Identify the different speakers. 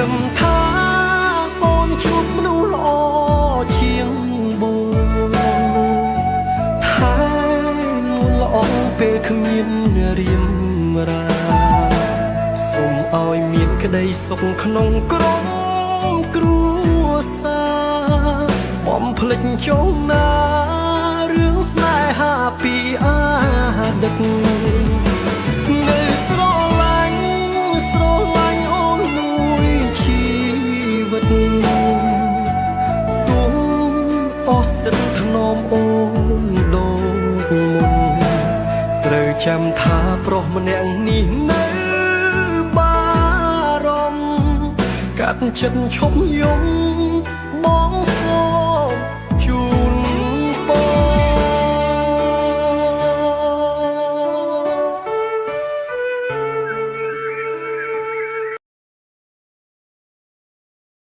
Speaker 1: មថាអូនជួបមនុស្សល្អជាងបងថែនួនល្អពេលគ្មានរៀមរាសូមឲ្យមានក្តីសុខក្នុងក្រុមគ្រួសារបំភ្លេចចុងណារឿងស្នេហាពីអាដឹកនៅស្រឡាញ់អូនមួយជីវិតទុំអស់សិទ្ធថ្នមអូនដូចមុនត្រូវចាំថាប្រុសម្នាក់នេះនៅបារម្ភកាត់ចិត្តឈប់យំ